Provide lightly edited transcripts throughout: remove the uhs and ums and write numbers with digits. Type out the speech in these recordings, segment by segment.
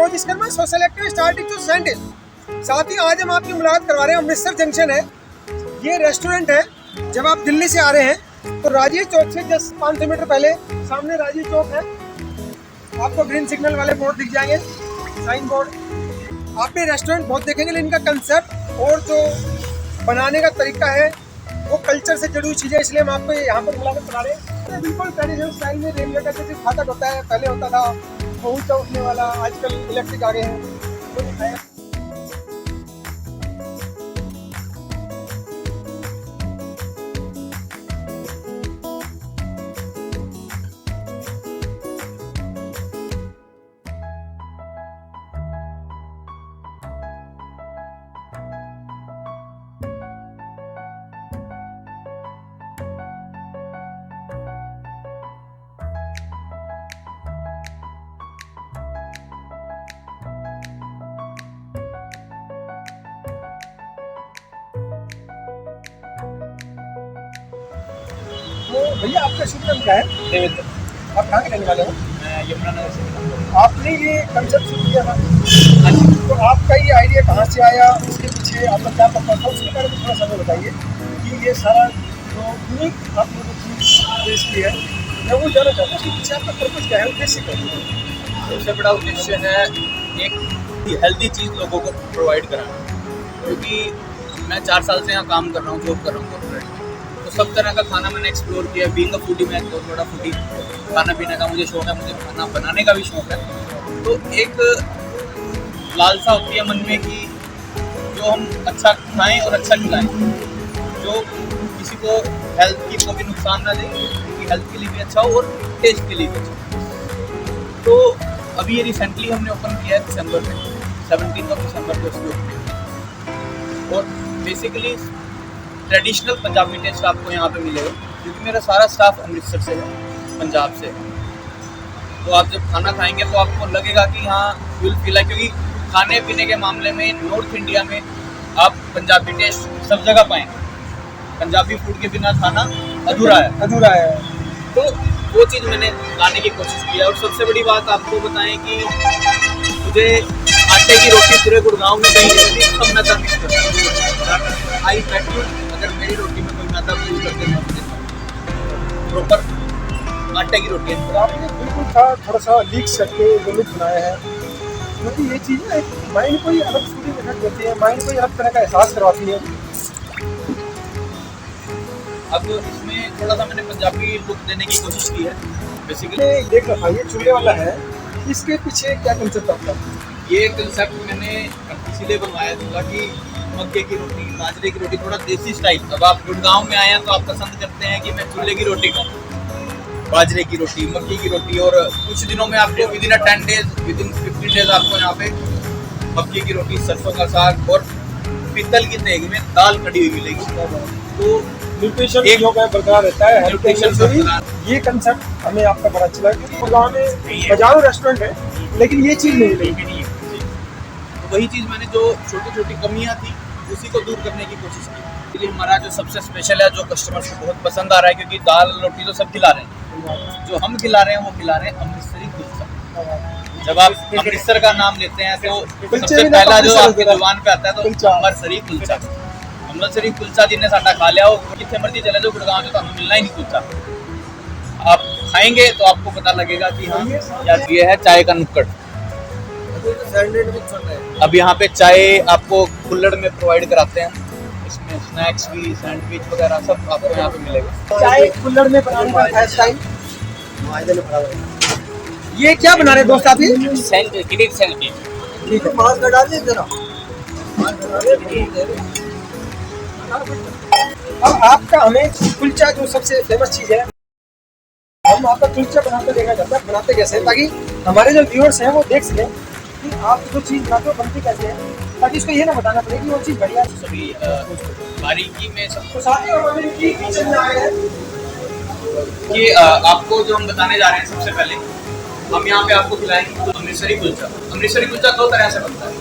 Both स्कर्मा social active starting to scientist. साथ ही आज हम आपकी मुलाकात करवा रहे हैं, अमृतसर जंक्शन है, ये रेस्टोरेंट है। जब आप दिल्ली से आ रहे हैं तो राजीव चौक से जस्ट 500 मीटर पहले सामने राजीव चौक है, आपको ग्रीन सिग्नल वाले बोर्ड दिख जाएंगे, साइन बोर्ड। आप ये रेस्टोरेंट बहुत देखेंगे, लेकिन इनका कंसेप्ट और जो बनाने का तरीका है वो कल्चर से जुड़ी हुई चीज़ें, इसलिए हम आपको यहाँ पर मुलाकात करा रहे हैं। बिल्कुल ट्रेडिशनल स्टाइल में रेलवे का जैसे फाटक होता है, पहले होता था बहुत सा उठने वाला, आजकल इलेक्ट्रिक आ गए हैं, वो दिखाया। तो भैया आपका शुभ नाम क्या है? देवेंद्र। आप कहाँ के रहने वाले हो? मैं यमुनानगर से। आपने ये कंसेप्ट शुरू किया था, हाँ जी। तो आपका ये आइडिया कहाँ से आया, उसके पीछे आपका क्या पर्पज था, उसके बारे में थोड़ा सा हमें बताइए कि ये सारा जो यूनिक आपने जो चीज़ पेश की है, मैं वो जानना चाहता हूँ उसके पीछे आपका पर्पज क्या है, उद्देश्य क्या है? सबसे बड़ा उद्देश्य है एक हेल्दी चीज़ लोगों को प्रोवाइड कराना, क्योंकि मैं 4 साल से यहाँ काम कर रहा हूँ, जॉब कर रहा हूँ कॉर्पोरेट में। तो सब तरह का खाना मैंने एक्सप्लोर किया। बीइंग अ फूडी, मैं बहुत बड़ा फूडी, खाना पीने का मुझे शौक है, मुझे खाना बनाने का भी शौक है। तो एक लालसा होती है मन में कि जो हम अच्छा खाएं और अच्छा खिलाएं, जो किसी को हेल्थ की को भी नुकसान ना दे, कि हेल्थ के लिए भी अच्छा हो और टेस्ट के लिए भी अच्छा हो। तो अभी ये रिसेंटली हमने ओपन किया है दिसंबर में, 17 दिसंबर को इसको ओपन किया। और बेसिकली ट्रेडिशनल पंजाबी टेस्ट आपको यहाँ पे मिलेगा, क्योंकि मेरा सारा स्टाफ अमृतसर से है, पंजाब से है। तो आप जब खाना खाएंगे तो आपको लगेगा कि हाँ विल फील है, क्योंकि खाने पीने के मामले में नॉर्थ इंडिया में आप पंजाबी टेस्ट सब जगह पाएंगे। पंजाबी फूड के बिना खाना अधूरा है। तो वो चीज़ मैंने लाने की कोशिश की है। और सबसे बड़ी बात आपको बताएं कि मुझे आटे की रोटी पूरे गुड़गांव में कहीं नहीं मिलती, सब मैदा मिक्स करता है। आई बेट यू, अगर मेरी रोटी में कोई मैदा यूज करते हैं, प्रॉपर आटे की रोटी है। और आपने बिल्कुल थोड़ा सा लीक करके जो लुक बनाया है, क्योंकि ये चीज़ ना माइंड को ही अलग सूरी इफेक्ट देती है, माइंड को ही अलग तरह का एहसास करवाती है। अब इसमें थोड़ा सा मैंने पंजाबी लुक देने की कोशिश की है। बेसिकली देख रखा ये चूल्हे वाला है, इसके पीछे क्या कंसेप्ट आपका? ये कंसेप्ट मैंने इसीलिए बनवाया था कि मक्के की रोटी, बाजरे की रोटी, थोड़ा देसी स्टाइल। अब आप गुड़गांव में आए हैं तो आप पसंद करते हैं कि मैं चूल्हे की रोटी खाऊं, बाजरे की रोटी, मक्की की रोटी। और कुछ दिनों में आपको विदिन 10 डेज, विदिन 15 डेज आपको यहाँ पे मक्की की रोटी, सरसों का साग और पीतल की देग में दाल कड़ी हुई मिलेगी। तो न्यूट्रिशन एक जो है बरकरार रहता है, न्यूट्रिशन से भी ये कंसेप्ट हमें आपका बड़ा अच्छा लगा, क्योंकि गुड़गांव में हजारों रेस्टोरेंट है, लेकिन ये चीज़ नहीं मिलेगी। तो वही चीज़ मैंने जो छोटी छोटी कमियां थी उसी को दूर करने की कोशिश की। इसलिए हमारा जो सबसे स्पेशल है, जो कस्टमर्स को बहुत पसंद आ रहा है, क्योंकि दाल रोटी तो सब खिला रहे हैं, जो हम खिला रहे हैं वो खिला रहे हैं अमृतसरी कुलचा। जब आप अमृतसर का नाम लेते हैं तो सबसे पहला जो आपकी जुबान पे आता है तो अमृतसरी कुलचा। अमृतसरी कुलचा जिन्हें साडा खा लिया, वो कितने मर्जी चले जाओ गुड़गांव में, तो हमें मिलना ही नहीं कुलचा। आप खाएंगे तो आपको पता लगेगा कि हाँ यार ये है चाय का नुक्कड़। अब यहाँ पे चाय आपको कुल्हड़ में प्रोवाइड कराते हैं, इसमें स्नैक्स भी, सैंडविच वगैरह सब आपको यहाँ पे मिलेगा। चाय कुल्हड़ में बनाने का है स्टाइल। ये क्या बना रहे दोस्त आप? ये सैंडविच ठीक है, मांस का डाल दे जरा। अब आपका हमें कुलचा जो सबसे फेमस चीज़ है, हम आपका कुलचा बनाते देखना चाहते हैं, बनाते कैसे हैं, ताकि हमारे जो व्यूअर्स हैं वो देख सकें कि आप जो चीज़ बनाते हो बनती कैसे है, ताकि इसको ये ना बताना पड़े कि वो चीज़ बढ़िया है। सभी बारीकी में सब तो साथ ही हमारे किचन में आए हैं कि आपको जो हम बताने जा रहे हैं, सबसे पहले हम यहाँ पे आपको खिलाएंगे तो अमृतसरी कुलचा। अमृतसरी कुलचा 2 तरह से बनता है,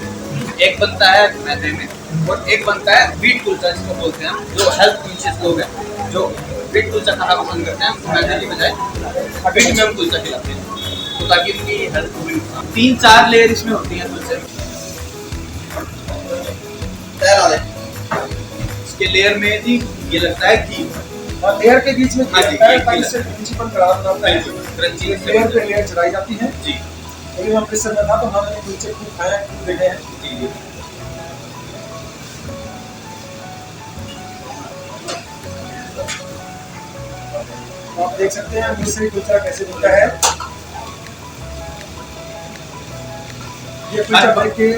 एक बनता है मैदे में और एक बनता है व्हीट कुलचा, जिसको बोलते हैं हम, जो हेल्थ कॉन्शियस लोग हैं, जो व्हीट कुलचा खाना पसंद करते हैं, मैदे की बजाय व्हीट में हम कुलचा खिलाते हैं। तो ताकि उनकी हेल्थ को भी नुकसान। 3-4 लेयर इसमें होती हैं कुलचे। इसके लेयर में जी ये लगता है घी, और लेयर के बीच में हाँ जी, लेयर घी से क्रंचीपन खराब होता है, क्रंची लेयर पे लेयर चढ़ाई जाती है। जी अभी हम अमृतसर में था तो हमने कुलचे खूब खाया, खूब देखे हैं। जी। तो आप देख सकते हैं अमृतसरी कुलचा कैसे बनता है। ये कुलचा देख के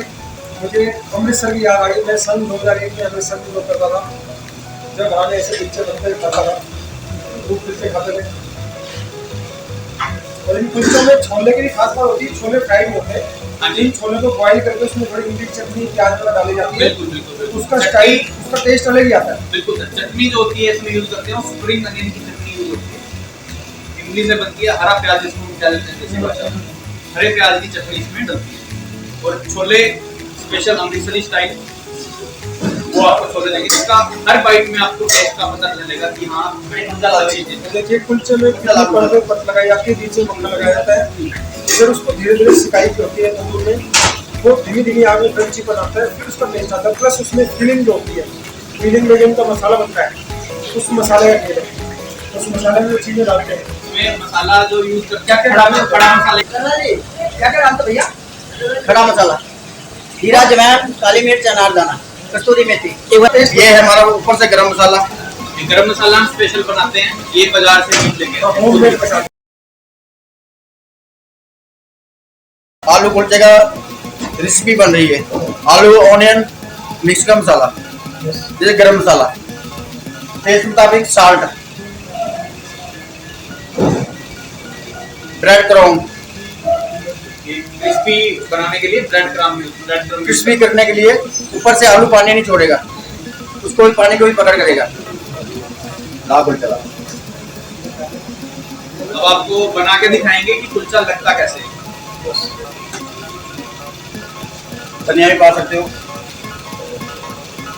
मुझे अमृतसर की याद आ गई। मैं सन 2001 में अमृतसर में जॉब करता था, जब वहाँ ऐसे कुलचे बनते खाता था, खूब कुलचे खाते थे। और इन कुलचों में छोले की भी खास बात होती है, छोले फ्राइड होते हैं। हाँ जी। इन छोले को बॉईल करके उसमें थोड़ी मीठी चटनी प्याज वगैरह डाली जाती है। बिल्कुल बिल्कुल। उसका स्टाइल, उसका टेस्ट अलग ही आता है। बिल्कुल सर, चटनी जो होती है इसमें यूज करते हैं स्प्रिंग अनियन की चटनी यूज होती है। इमली से बनती है, हरा प्याज इसको क्या लेते हैं देसी भाषा में, हरे प्याज की चटनी इसमें डलती है। और छोले स्पेशल अमृतसरी स्टाइल, वो आपको छोले देंगे, इसका हर बाइट में आपको टेस्ट का पता चलेगा कि हाँ अच्छी चीज है। देखिए कुलचे में कितनी परतें पत लगाई जाती है, बीच में मक्खन लगाया जाता है, फिर उसको धीरे धीरे सिकाई की होती है तंदूर में, वो धीमी धीमी आग में क्रंचीपन आता है, फिर उसका टेस्ट आता है। प्लस उसमें फिलिंग जो होती है, फिलिंग में जो उनका मसाला बनता है, उस मसाले का खेल है, उस मसाले में जो चीजें डालते हैं। इसमें मसाला जो यूज करते हैं खड़ा मसाले, क्या क्या डालते भैया? खड़ा मसाला, जीरा, जवैन, काली मिर्च, अनारदाना, कस्तूरी मेथी। ये है हमारा ऊपर से गरम मसाला। ये गरम मसाला हम स्पेशल बनाते हैं, ये बाजार से खरीद लेंगे। होममेड मसाला। आलू कुलचे का रेसिपी बन रही है, आलू ऑनियन मिक्स का मसाला, जैसे गरम मसाला, टेस्ट मुताबिक साल्ट, ब्रेड क्रम्ब, क्रिस्पी बनाने के लिए ब्रेड क्रम्ब क्रिस्पी करने के लिए ऊपर से आलू पानी नहीं छोड़ेगा, उसको भी पानी को भी पकड़ करेगा। ला कुलचा। अब आपको बना के दिखाएंगे कि कुलचा लगता कैसे है। धनिया भी पा सकते हो,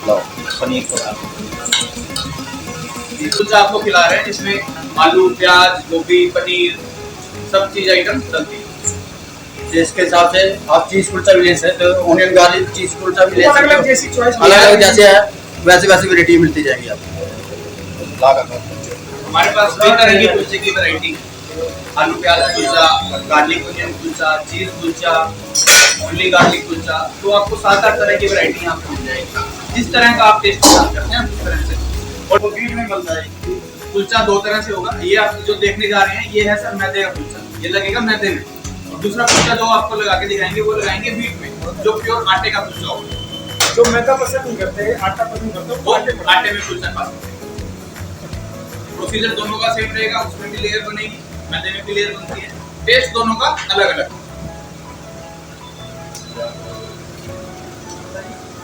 लो पनीर को। ये कुलचा आपको खिला रहे हैं, इसमें आलू, प्याज, गोभी, पनीर सब चीज आइटम डलती है। इसके हिसाब से आप चीज कुलचा भी ले सकते हो, ऑनियन गार्लिक चीज कुलचा भी ले अलग सकते अलग हो, जैसी चॉइस अलग अलग जैसे है वैसे वैसे वैरायटी मिलती जाएगी आपको। हमारे पास कई तरह की कुलचे की वैरायटी, आलू प्याज कुलचा, गार्लिक ऑनियन कुलचा, चीज कुलचा, ओनली गार्लिक कुलचा, तो आपको 7-8 तरह की वैरायटी यहाँ पे मिल जाएगी। जिस तरह का आप टेस्ट पसंद करते हैं उस तरह से। और वो बीट में बनता है कुलचा, 2 तरह से होगा। ये आप जो देखने जा रहे हैं ये है सर मैदे का कुलचा, ये लगेगा मैदे में। और दूसरा कुलचा जो आपको लगा के दिखाएंगे वो लगाएंगे बीट में, जो प्योर आटे का कुलचा होगा। जो मैदा पसंद नहीं करते, आटा पसंद करते हैं, वो वो आटे आटे में कुलचा खा सकते हैं। प्रोसीजर दोनों का सेम रहेगा, उसमें भी लेयर बनेगी, मैदे में भी लेयर बनती है, टेस्ट दोनों का अलग अलग।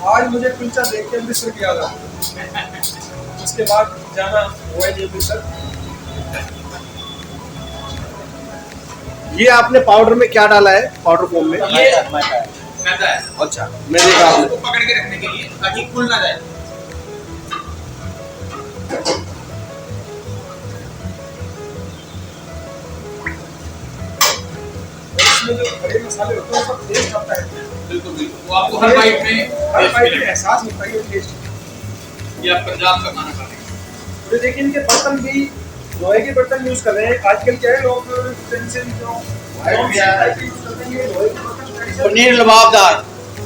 आज मुझे कुलचा देख के अमृतसर की याद आ गई। उसके बाद जाना हुआ है अमृतसर। ये आपने पाउडर में क्या डाला है, पाउडर फॉर्म में? ये मैदा है। अच्छा, मैं देखा आपने। उसको पकड़ के रखने के लिए ताकि खुल ना जाए। इसमें जो खड़े मसाले होते हैं उसका टेस्ट आता है। बिल्कुल बिल्कुल, वो आपको हर बाइट में हर टेस्ट बाइट में मिलेगा। एहसास होता है ये टेस्ट। ये आप पंजाब का खाना खा रहे हैं। तो देखिए इनके बर्तन भी लोहे के बर्तन यूज कर रहे हैं। आजकल क्या है, लोग टेंशन जो पनीर लबाबदार,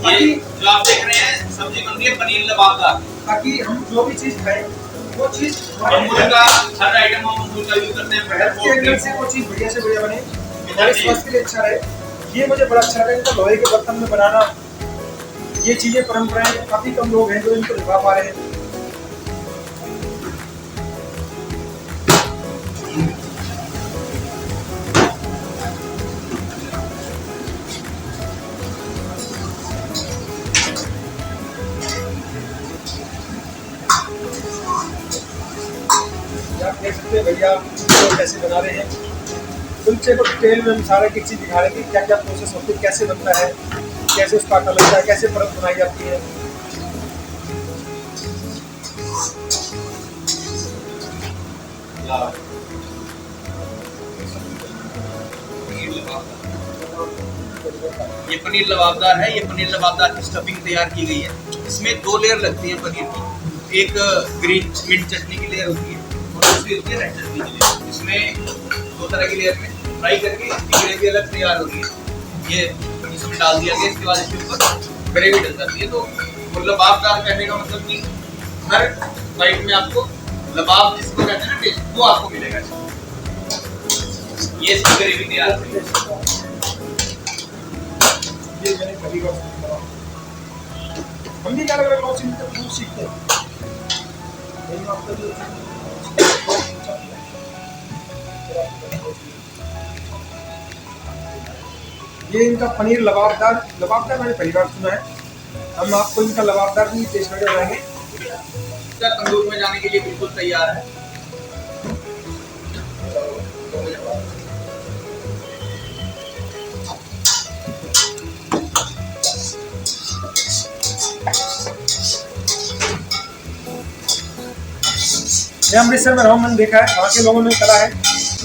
ये जो आप देख रहे हैं सब्जी बन रही है पनीर लबाबदार। ताकि हम जो भी चीज खाएं वो चीज अमूल का हर आइटम हम अमूल का यूज करते हैं। हेल्थ के एंगल से वो चीज बढ़िया से बढ़िया बने, हमारे स्वास्थ्य के लिए अच्छा रहे। ये मुझे बड़ा अच्छा लगा इनको लोहे के बर्तन में बनाना। ये चीजें परंपराएं काफी कम लोग हैं जो इनको निभा पा रहे हैं। आप देख सकते हैं भैया तो कैसे बना रहे हैं कुलचे को। डिटेल में हम सारा एक चीज दिखा रहे हैं कि क्या क्या प्रोसेस होती है, कैसे बनता है, कैसे उसका आटा लगता है, कैसे परत बनाई जाती है। पनीर लबाबदार। ये पनीर लबाबदार है। ये पनीर लबाबदार की स्टफिंग तैयार की गई है। इसमें 2 लेयर लगती है पनीर की। एक ग्रीन मिंट चटनी की लेयर होती है और दूसरी होती है रेड चटनी की लेयर। इसमें 2 तरह की लेयर में फ्राई करके इसकी ग्रेवी अलग तैयार होती है। ये इसमें डाल दिया गया। इसके बाद इसके ऊपर ग्रेवी डल जाती है। तो वो लबाबदार कहने का मतलब कि हर बाइट में आपको लबाब जिसको कहते हैं ना टेस्ट, वो आपको मिलेगा। ये इसकी ग्रेवी तैयार है। हम भी अलग अलग लोग सीखते हैं। ये इनका पनीर लबाबदार मैंने पहली बार सुना है। हम आपको इनका लबाबदार भी टेस्ट करके बताएंगे। तंदूर में जाने के लिए बिल्कुल तैयार है। मैं अमृतसर में रहा हूँ, मैंने देखा है वहाँ के लोगों ने कला है।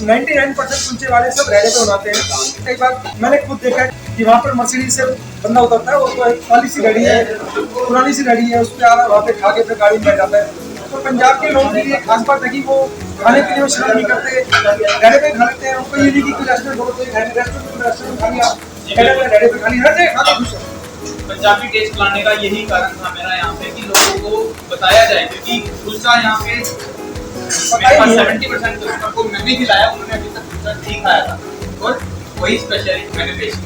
99% कुलचे वाले सब रेडे पे बनाते हैं। कई बार मैंने खुद देखा है कि वहाँ पर मर्सिडीज से बंदा उतरता है, वो तो एक काली सी गाड़ी है, पुरानी सी गाड़ी है, उस पर आ रहा है, वहाँ पे खा के फिर गाड़ी में बैठ जाता है। तो पंजाब के लोगों के लिए खास बात है कि वो खाने के लिए वो शर्म नहीं करते, रेडे पे खा लेते हैं। उनको ये नहीं कि कोई रेस्टोरेंट हो तो रेस्टोरेंट खा लिया, रेडे पे खा लिया, हर जगह खा के खुश है। पंजाबी टेस्ट लाने का यही कारण था मेरा यहाँ पे कि लोगों को बताया जाए, क्योंकि कुलचा यहाँ पे 70% कस्टमर को मैं भी खिलाया, उन्होंने अभी तक कुलचा नहीं खाया था और वही स्पेशलिटी मैंने पेश की।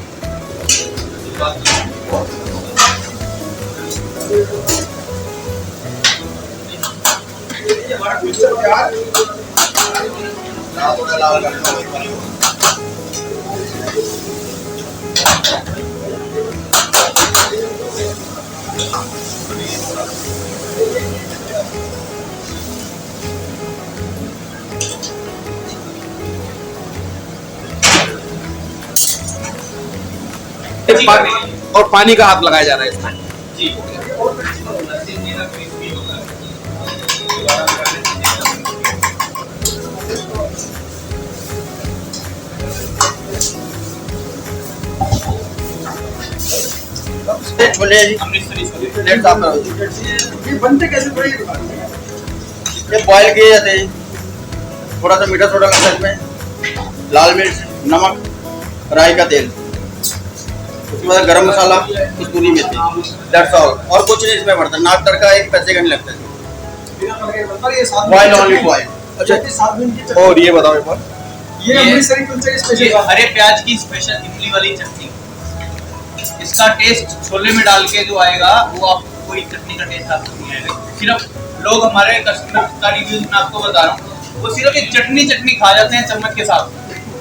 हमारा कुलचा तैयार। और पानी का हाथ लगाया जा रहा है इसमें। जी छोले जी अमृतसरी छोले प्लेट साफ करो। ये बनते कैसे थोड़ी ये बॉयल किए जाते हैं, थोड़ा सा मीठा सोडा लगता है इसमें, लाल मिर्च, नमक, राई का तेल, उसके बाद गरम मसाला, कसूरी मेथी, दैट्स ऑल। और कुछ नहीं इसमें पड़ता। नाक तड़का 1 पैसे का नहीं लगता है। Boil only boil. अच्छा, और ये बताओ एक बार। ये अमृतसरी कुलचे की स्पेशल ये हरे प्याज की स्पेशल इमली वाली चटनी। इसका टेस्ट छोले में डाल के जो आएगा वो आपको कोई चटनी का टेस्ट आपको नहीं आएगा। सिर्फ लोग हमारे कस्टमर का रिव्यूज में आपको बता रहा हूँ, वो सिर्फ एक चटनी खा जाते हैं चम्मच के साथ।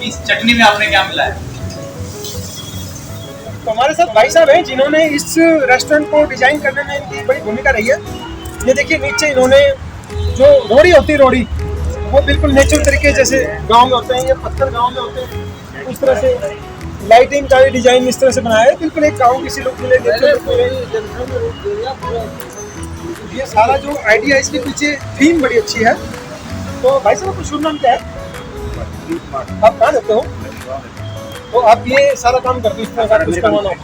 इस चटनी में आपने क्या मिला है। तो हमारे साथ भाई साहब हैं जिन्होंने इस रेस्टोरेंट को डिजाइन करने में इनकी बड़ी भूमिका रही है। ये देखिए नीचे इन्होंने जो रोड़ी होती है, रोड़ी वो बिल्कुल नेचुरल तरीके जैसे गांव में होते हैं, ये पत्थर गांव में होते हैं, उस तरह से लाइटिंग का भी डिजाइन इस तरह से बनाया है, बिल्कुल एक गाँव किसी लोग मिले। ये सारा जो आइडिया इसके पीछे थीम बड़ी अच्छी है। तो भाई साहब आपका शुभ नाम क्या है? आप कहाँ रहते हो? तो आप ये सारा काम करते हो, इस तरह का कुछ करवाना हो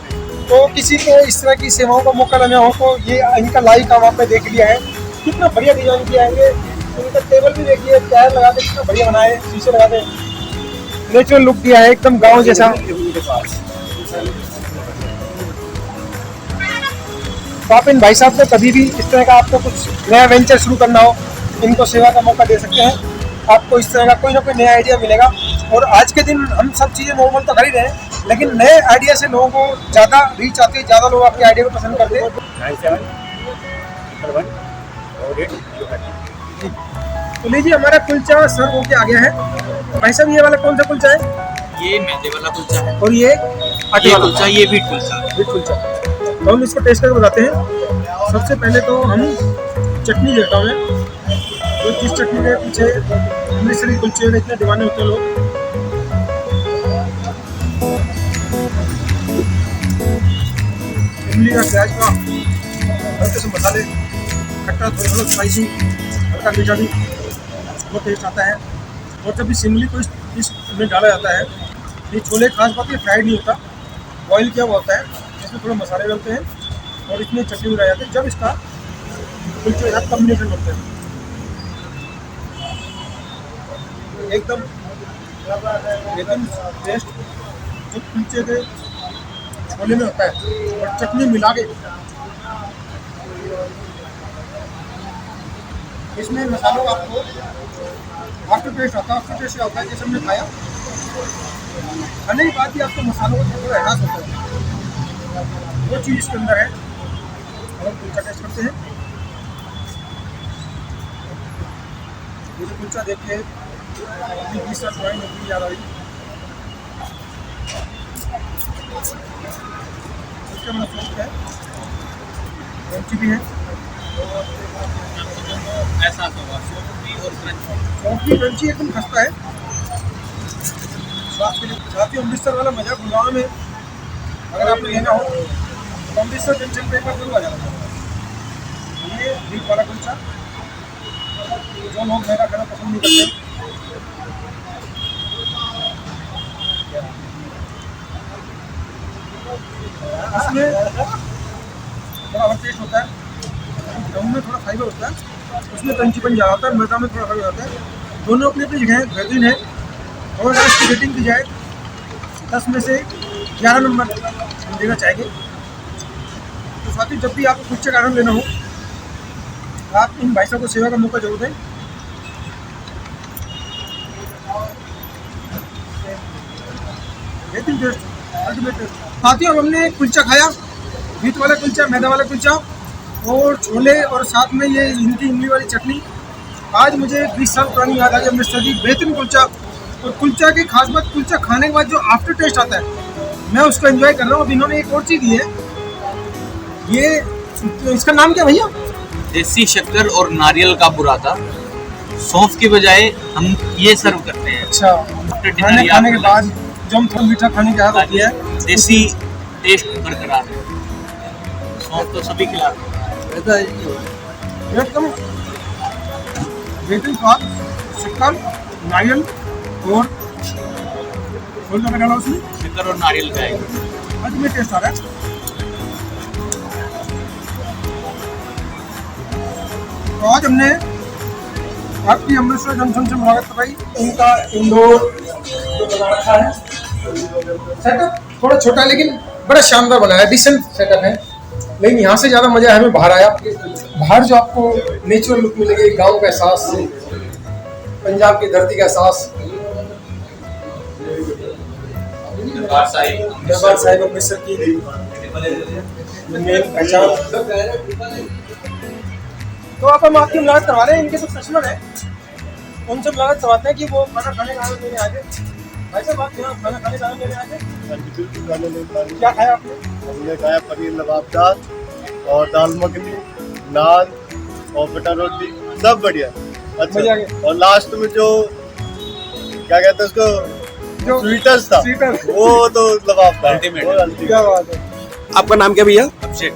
तो किसी को इस तरह की सेवाओं का मौका लेना हो तो ये इनका लाइव काम आपने देख लिया है। कितना बढ़िया डिजाइन किया है। इनका टेबल भी देखिए, टायर लगा के कितना बढ़िया बनाए, शीशे लगा के नेचुरल लुक दिया है, एकदम गांव जैसा। तो आप इन भाई साहब को कभी भी इस तरह का आपको कुछ नया वेंचर शुरू करना हो, इनको सेवा का मौका दे सकते हैं। आपको इस तरह का कोई ना कोई नया आइडिया मिलेगा। और आज के दिन हम सब चीज़ें नॉर्मल तो कर ही रहे हैं, लेकिन नए आइडिया से लोगों को ज़्यादा रीच आती है, ज़्यादा लोग आपके आइडिया को पसंद करते हैं। तो लीजिए हमारा कुलचा सर्व होके आ गया है। भाई साहब ये वाला कौन सा कुलचा है? ये मैदे वाला कुलचा है और ये आटे वाला कुलचा, ये व्हीट कुलचा। व्हीट कुलचा। तो हम इसको टेस्ट करके बताते हैं। सबसे पहले तो हम चटनी देखता हूँ मैं, तो जिस चटनी के पीछे अमृतसरी कुलचे में इतने दीवाने होते हैं लोग। इमली का प्याज का हल्के से मसाले, खट्टा थोड़ा थोड़ा स्पाइसी, हल्का मीठा भी वो टेस्ट आता है। और जब इस इमली को इसमें डाला जाता है, ये छोले खास बात ये फ्राइड नहीं होता, बॉईल किया हुआ होता है, इसमें थोड़े मसाले डलते हैं और इसमें चटनी बनाई जाती है, जब इसका कुलचे के साथ कॉम्बिनेशन बनता है एकदम टेस्ट जो कुलचे के छोले में होता है और चटनी मिला के इसमें मसालों का आपको आफ्टर टेस्ट आता है। आफ्टर टेस्ट क्या होता है, जैसे हमने खाया खाने के बाद भी आपको मसालों का थोड़ा एहसास होता है, वो चीज़ इसके अंदर है। और कुलचा टेस्ट करते हैं। मुझे कुलचा देख के अपनी 20 साल पुरानी नौकरी याद आ रही। उसका मेरा सॉफ्ट है, क्रंची भी है, ऐसा होगा सॉफ्टी और क्रंची। सॉफ्टी क्रंची एकदम खस्ता है स्वास्थ्य के लिए। साथ ही अमृतसर वाला मजा गुड़गांव में अगर आपको लेना हो तो अमृतसर जंक्शन पे एक बार जरूर आ जाना। ये बीफ वाला कुलचा, जो लोग महंगा खाना पसंद नहीं करते, इसमें थोड़ा और टेस्ट होता है, गेहूँ में थोड़ा फाइबर होता है, उसमें क्रंचीपन ज़्यादा होता है, मैदा में थोड़ा फाइबर होता है। दोनों अपनी अपनी जगह बेहतरीन है। और अगर इसकी रेटिंग दी जाए 10 में से 11 नंबर हम देना चाहेंगे। तो साथ ही जब भी आपको कुलचे का आनंद लेना हो आप इन भाई साहब को सेवा का मौका जरूर दें। बेहतरीन टेस्ट, अल्टीमेट टेस्ट। साथियों अब हमने कुलचा खाया, मीट वाला कुलचा, मैदा वाला कुलचा और छोले और साथ में ये इनकी इमली वाली चटनी। आज मुझे 20 साल पुरानी याद आ गई अमृतसर की। बेहतरीन कुलचा, और कुलचा की खास बात, कुलचा खाने के बाद जो आफ्टर टेस्ट आता है मैं उसको एंजॉय कर रहा हूँ। अब इन्होंने एक और चीज़ दी है, ये इसका नाम क्या भैया? देसी शक्कर और नारियल का बुरादा। सौंफ की बजाय हम ये सर्व करते हैं। अच्छा, खाने के बाद जो हम थोड़ा मीठा खाने की आदत होती है, देसी टेस्ट बरकरार है। सौंफ तो सभी खिलाते हैं। एकदम बेहतरीन स्वाद, शक्कर, नारियल और फूल का डाला उसमें, शक्कर और नारियल का है। अल्टीमेट टेस्ट आ रहा है। तो आज हमने आपकी अमृतसर जंक्शन से मुलाकात करवाई। उनका इंडोर जो बना रखा है सेटअप थोड़ा छोटा है लेकिन बड़ा शानदार बनाया है, डिसेंट सेटअप है। लेकिन यहाँ से ज़्यादा मजा हमें बाहर आया। बाहर जो आपको नेचुरल लुक मिलेगी, गांव का एहसास, पंजाब की धरती का एहसास, दरबार साहिब अमृतसर की मेन पहचान। तो आप हम आपकी मुलाकात करवा रहे हैं, इनके सब कस्टमर हैं, उनसे मुलाकात करवाते हैं कि वो खाना खाने का आनंद लेने आए थे। भाई साहब आप यहाँ खाना खाने का आनंद लेने आए थे? क्या खाया आपने? हमने खाया पनीर लबाबदार और दाल मखनी, नान और बटर रोटी, सब बढ़िया। अच्छा, और लास्ट में जो क्या कहते हैं उसको, जो स्वीटर्स था वो तो लबाबदार। क्या बात है। आपका नाम क्या भैया? अभिषेक।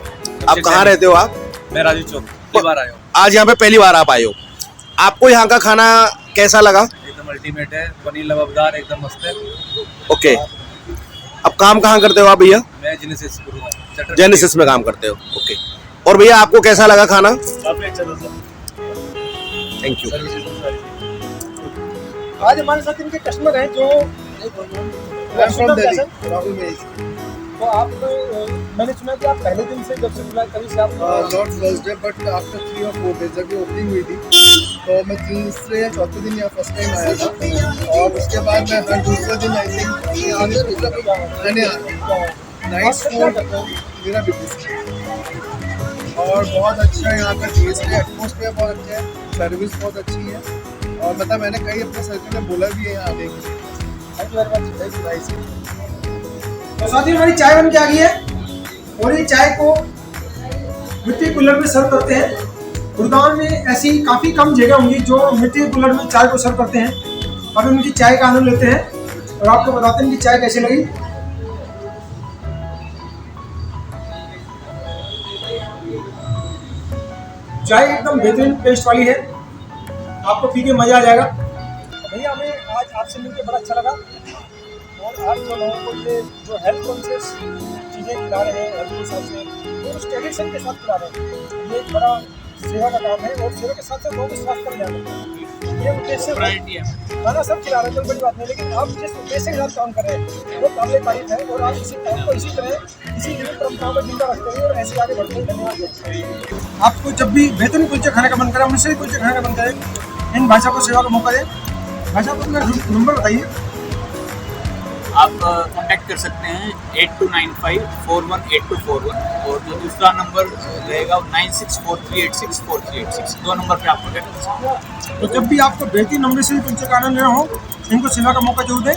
आप कहाँ रहते हो आप? मैं राजू चौक पहली बार आया हूँ। आज यहाँ पे पहली बार आप आए हो, आपको यहाँ का खाना कैसा लगा? एकदम अल्टीमेट है, पनीर लबाबदार एकदम मस्त है। ओके, अब काम कहाँ करते हो आप भैया? मैं जेनेसिस में काम करते हो। ओके, और भैया आपको कैसा लगा खाना? काफी अच्छा था। Thank you. आज हमारे साथ इनके कस्टमर हैं जो तो आप, मैंने सुना कि आप पहले दिन से जब से खुला तभी से आप not first day but after 3 और 4 डेज जब ये ओपनिंग हुई थी तो मैं तीसरे या चौथे दिन यहाँ फर्स्ट टाइम आया था, और उसके बाद मैं हर दूसरे दिन आई थिंक मैंने नाइट फूड मेरा बिजनेस है। और बहुत अच्छा यहाँ का टेस्ट है, एटमोसफेयर बहुत अच्छा है, सर्विस बहुत अच्छी है, और मतलब मैंने कई अपने सर्कल में बोला भी है यहाँ आने के लिए। तो साथ ही हमारी चाय बन के आ गई है, और ये चाय को मिट्टी कूलर में सर्व करते हैं। गुड़गांव में ऐसी काफ़ी कम जगह होंगी जो मिट्टी कूलर में चाय को सर्व करते हैं। अब उनकी चाय का आनंद लेते हैं और आपको बताते हैं कि चाय कैसी लगी। चाय एकदम बेहतरीन टेस्ट वाली है, आपको पी के मजा आ जाएगा। भैया हमें आज आपसे मिलकर बड़ा अच्छा लगा, और और आप जो लोगों को ये जो हेल्थ कॉन्शियस चीज़ें खिला रहे हैं हेल्थ के हिसाब से और उस ट्रेडिशन के साथ खिला रहे हैं, ये एक बड़ा सेवा का काम है और सेवा के साथ साथ लोगों को स्वास्थ्य का ध्यान रखना है। ये उद्देश्य वैरायटी है। खाना सब खिला रहे हैं, कोई बड़ी बात नहीं, लेकिन आप जिस उद्देश्य के साथ काम कर रहे हैं वो काबिल तारीफ है और आप इसी काम को इसी तरह इसी जीवन परंपराओं को जिंदा रखते हैं और ऐसे आगे बढ़ते हैं। धन्यवाद। आपको जब भी बेहतरीन कुलचे खाने का मन करे, अमृतसरी कुलचे खाने का मन करे, इन भाषा को सेवा का मौका दें। भाषा को अपना नंबर बताइए। आप कांटेक्ट कर सकते हैं 8295418241 और जो दूसरा नंबर रहेगा 9643864386, 2 नंबर पे आप कांटेक्ट कर सकते हैं। तो जब भी आपको बेहतरीन अमृतसरी कुलचे का आनंद लेना हो, इनको सेवा का मौका जरूर दें।